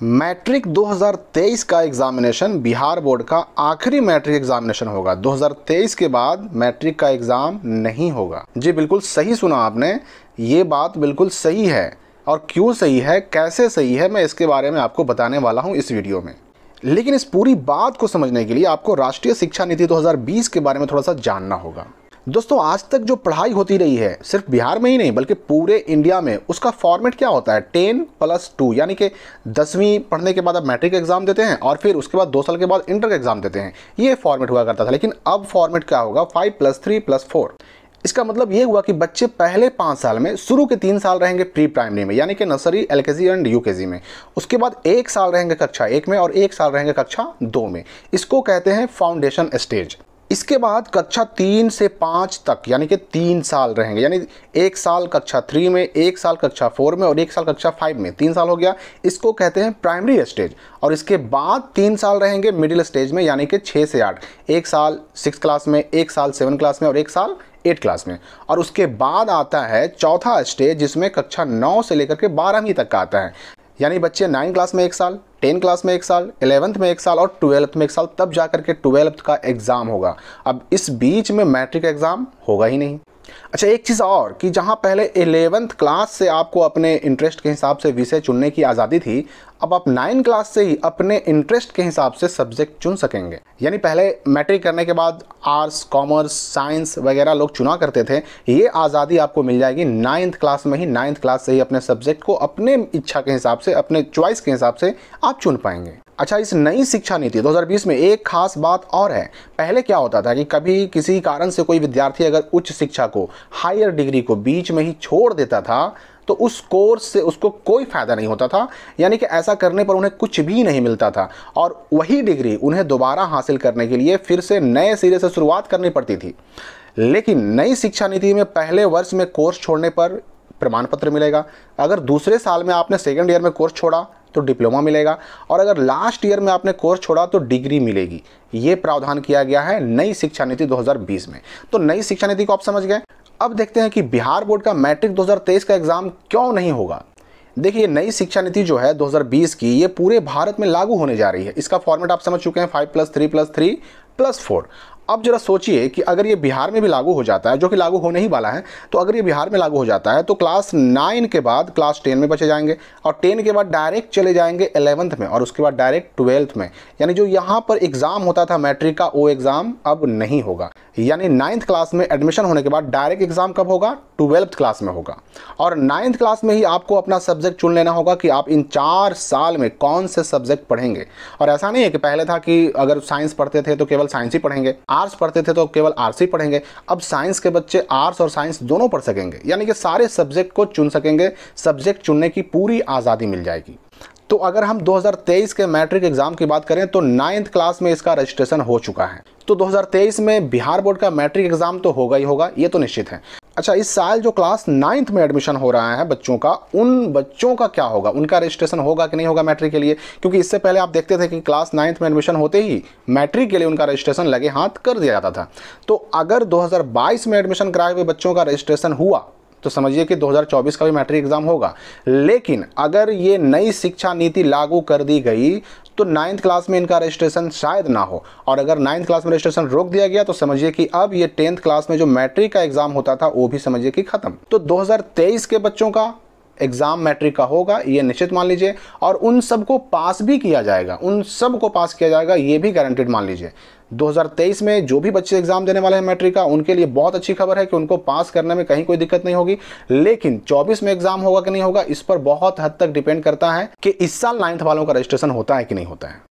Matric 2023 का examination Bihar board का आखिरी मैट्रिक एग्जामिनेशन होगा। 2023 के बाद मैट्रिक का एग्ज़ाम नहीं होगा। जी बिल्कुल सही सुना आपने, ये बात बिल्कुल सही है। और क्यों सही है, कैसे सही है, मैं इसके बारे में आपको बताने वाला हूं इस वीडियो में। लेकिन इस पूरी बात को समझने के लिए आपको राष्ट्रीय शिक्षा नीति 2020 के बारे में थोड़ा सा जानना होगा। दोस्तों, आज तक जो पढ़ाई होती रही है सिर्फ बिहार में ही नहीं बल्कि पूरे इंडिया में, उसका फॉर्मेट क्या होता है 10+2, यानी कि 10वीं पढ़ने के बाद आप मैट्रिक एग्जाम देते हैं और फिर उसके बाद 2 साल के बाद इंटर का एग्जाम देते हैं। ये फॉर्मेट हुआ करता था। लेकिन अब फॉर्मेट क्या होगा 5+3+4। इसका मतलब ये हुआ कि बच्चे पहले 5 साल में, शुरू के 3 साल रहेंगे प्री प्राइमरी में यानी कि नर्सरी, एलकेजी एंड यूकेजी में। उसके बाद 1 साल रहेंगे कक्षा 1 में और 1 साल रहेंगे कक्षा 2 में। इसको कहते हैं फाउंडेशन स्टेज। इसके बाद कक्षा 3 से 5 तक यानी कि 3 साल रहेंगे, यानी 1 साल कक्षा 3 में, 1 साल कक्षा 4 में और 1 साल कक्षा 5 में, 3 साल हो गया। इसको कहते हैं प्राइमरी स्टेज। और इसके बाद 3 साल रहेंगे मिडिल स्टेज में यानी कि 6 से 8, 1 साल 6 क्लास में, 1 साल 7 क्लास में और 1 साल 8 क्लास में। और उसके बाद आता है चौथा स्टेज जिसमें कक्षा 9 से लेकर के 12वीं तक का आता है, यानी बच्चे 9 क्लास में 1 साल, 10 क्लास में 1 साल, 11th में 1 साल और 12th में 1 साल, तब जाकर के 12th का एग्ज़ाम होगा। अब इस बीच में मैट्रिक एग्ज़ाम होगा ही नहीं। अच्छा, एक चीज़ और कि जहां पहले 11th क्लास से आपको अपने इंटरेस्ट के हिसाब से विषय चुनने की आज़ादी थी, अब आप 9 क्लास से ही अपने इंटरेस्ट के हिसाब से सब्जेक्ट चुन सकेंगे। यानी पहले मैट्रिक करने के बाद आर्ट्स, कॉमर्स, साइंस वगैरह लोग चुना करते थे। ये आज़ादी आपको मिल जाएगी 9th क्लास में ही। 9th क्लास से ही अपने सब्जेक्ट को अपने इच्छा के हिसाब से, अपने चॉइस के हिसाब से आप चुन पाएंगे। अच्छा, इस नई शिक्षा नीति 2020 में एक खास बात और है। पहले क्या होता था कि कभी किसी कारण से कोई विद्यार्थी अगर उच्च शिक्षा को, हायर डिग्री को बीच में ही छोड़ देता था तो उस कोर्स से उसको कोई फ़ायदा नहीं होता था, यानी कि ऐसा करने पर उन्हें कुछ भी नहीं मिलता था और वही डिग्री उन्हें दोबारा हासिल करने के लिए फिर से नए सिरे से शुरुआत करनी पड़ती थी। लेकिन नई शिक्षा नीति में पहले वर्ष में कोर्स छोड़ने पर प्रमाण पत्र मिलेगा। अगर दूसरे साल में आपने सेकेंड ईयर में कोर्स छोड़ा तो डिप्लोमा मिलेगा और अगर लास्ट ईयर में आपने कोर्स छोड़ा तो डिग्री मिलेगी। ये प्रावधान किया गया है नई शिक्षा नीति 2020 में। तो नई शिक्षा नीति को आप समझ गए। अब देखते हैं कि बिहार बोर्ड का मैट्रिक 2023 का एग्जाम क्यों नहीं होगा। देखिए, नई शिक्षा नीति जो है 2020 की, ये पूरे भारत में लागू होने जा रही है। इसका फॉर्मेट आप समझ चुके हैं 5+3+3+4। अब जरा सोचिए कि अगर ये बिहार में भी लागू हो जाता है, जो कि लागू होने ही वाला है, तो अगर ये बिहार में लागू हो जाता है तो क्लास 9 के बाद क्लास 10 में बचे जाएंगे और 10 के बाद डायरेक्ट चले जाएंगे 11th में और उसके बाद डायरेक्ट 12th में। यानी जो यहाँ पर एग्ज़ाम होता था मैट्रिक का, वो एग्ज़ाम अब नहीं होगा। यानी 9th क्लास में एडमिशन होने के बाद डायरेक्ट एग्ज़ाम कब होगा 12th क्लास में होगा। और 9th क्लास में ही आपको अपना सब्जेक्ट चुन लेना होगा कि आप इन 4 साल में कौन से सब्जेक्ट पढ़ेंगे। और ऐसा नहीं है कि पहले था कि अगर साइंस पढ़ते थे तो केवल साइंस ही पढ़ेंगे, आर्ट्स पढ़ते थे तो केवल आर्ट्स ही पढ़ेंगे। अब साइंस के बच्चे आर्ट्स और साइंस दोनों पढ़ सकेंगे, यानी कि सारे सब्जेक्ट को चुन सकेंगे। सब्जेक्ट चुनने की पूरी आज़ादी मिल जाएगी। तो अगर हम 2023 के मैट्रिक एग्जाम की बात करें तो 9th क्लास में इसका रजिस्ट्रेशन हो चुका है। तो 2023 में बिहार बोर्ड का मैट्रिक एग्जाम तो होगा ही होगा, ये तो निश्चित है। अच्छा, इस साल जो क्लास 9th में एडमिशन हो रहा है बच्चों का, उन बच्चों का क्या होगा, उनका रजिस्ट्रेशन होगा कि नहीं होगा मैट्रिक के लिए? क्योंकि इससे पहले आप देखते थे कि क्लास 9th में एडमिशन होते ही मैट्रिक के लिए उनका रजिस्ट्रेशन लगे हाथ कर दिया जाता था। तो अगर 2022 में एडमिशन कराए हुए बच्चों का रजिस्ट्रेशन हुआ तो समझिए कि 2024 का भी मैट्रिक एग्जाम होगा। लेकिन अगर ये नई शिक्षा नीति लागू कर दी गई तो 9th क्लास में इनका रजिस्ट्रेशन शायद ना हो। और अगर 9th क्लास में रजिस्ट्रेशन रोक दिया गया तो समझिए कि अब ये 10th क्लास में जो मैट्रिक का एग्जाम होता था वो भी समझिए कि खत्म। तो 2023 के बच्चों का एग्जाम मैट्रिक का होगा, ये निश्चित मान लीजिए। और उन सबको पास भी किया जाएगा, उन सबको पास किया जाएगा, ये भी गारंटेड मान लीजिए। 2023 में जो भी बच्चे एग्जाम देने वाले हैं मैट्रिक का, उनके लिए बहुत अच्छी खबर है कि उनको पास करने में कहीं कोई दिक्कत नहीं होगी। लेकिन 24 में एग्जाम होगा कि नहीं होगा, इस पर बहुत हद तक डिपेंड करता है कि इस साल 9th वालों का रजिस्ट्रेशन होता है कि नहीं होता है।